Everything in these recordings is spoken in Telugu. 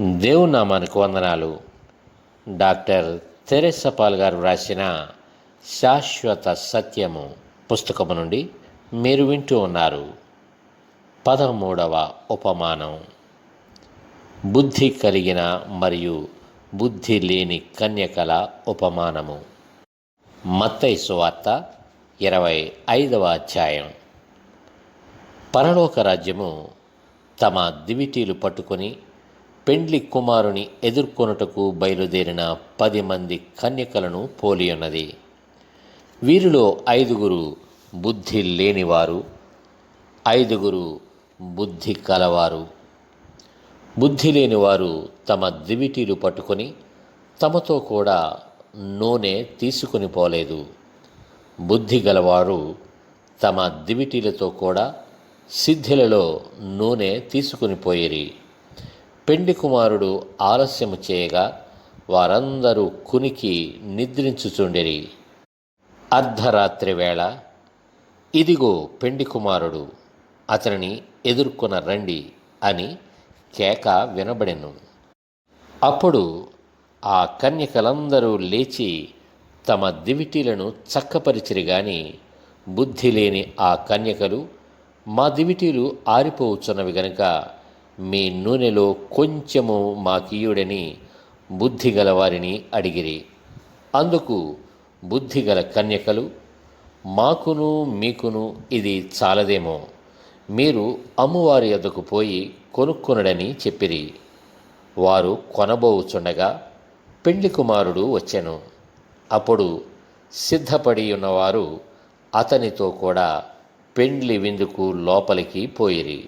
దేవుని నామానికి వందనాలు. డాక్టర్ తెరెస్సా పాల్ గారు వ్రాసిన శాశ్వత సత్యము పుస్తకము నుండి మీరు వింటూ ఉన్నారు 13వ ఉపమానం. బుద్ధి కలిగిన మరియు బుద్ధి లేని కన్యకల ఉపమానము. మత్తయి సువార్త 25వ అధ్యాయం. పరలోక రాజ్యము తమ దివిటీలు పట్టుకొని పెండ్లి కుమారుని ఎదుర్కొనుటకు బయలుదేరిన 10 మంది కన్యకలను పోలియున్నది. వీరిలో 5 బుద్ధి లేనివారు, 5 బుద్ధి కలవారు. బుద్ధి లేనివారు తమ దివిటీలు పట్టుకొని తమతో కూడా నూనె తీసుకుని పోలేదు. బుద్ధి గలవారు తమ దివిటీలతో కూడా సిద్ధులలో నూనె తీసుకుని పోయిరి. పెండి కుమారుడు ఆలస్యము చేయగా వారందరూ కునికి నిద్రించుచుండిరి. అర్ధరాత్రి వేళ, ఇదిగో పెండి కుమారుడు, అతనిని ఎదుర్కొన రండి అని కేక వినబడెను. అప్పుడు ఆ కన్యకలందరూ లేచి తమ దివిటీలను చక్కపరిచిరి గాని బుద్ధి లేని ఆ కన్యకలు, మా దివిటీలు ఆరిపోవచ్చున్నవి గనుక మీ నూనెలో కొంచెము మాకీయుడని బుద్ధిగల వారిని అడిగిరి. అందుకు బుద్ధిగల కన్యకలు, మాకును మీకును ఇది చాలదేమో, మీరు అమ్మువారి యొద్దకు పోయి కొనుక్కొనడని చెప్పిరి. వారు కొనబోవుచుండగా పెండ్లి కుమారుడు వచ్చెను. అప్పుడు సిద్ధపడి ఉన్నవారు అతనితో కూడా పెండ్లి విందుకు లోపలికి పోయిరి.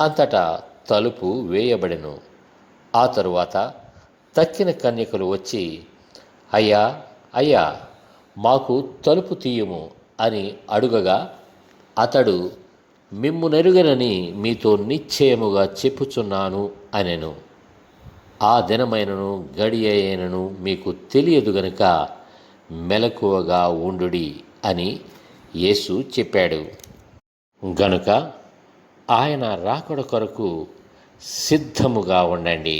అంతటా తలుపు వేయబడెను. ఆ తరువాత తక్కిన కన్యకలు వచ్చి, అయ్యా అయ్యా, మాకు తలుపు తీయుము అని అడుగగా అతడు, మిమ్ము నెరుగనని మీతో నిశ్చయముగా చెప్పుచున్నాను అనెను. ఆ దినమైనను గడియైనను మీకు తెలియదు గనుక మెలకువగా ఉండుడి అని యేసు చెప్పాడు. గనుక ఆయన రాకడ కొరకు సిద్ధముగా ఉండండి.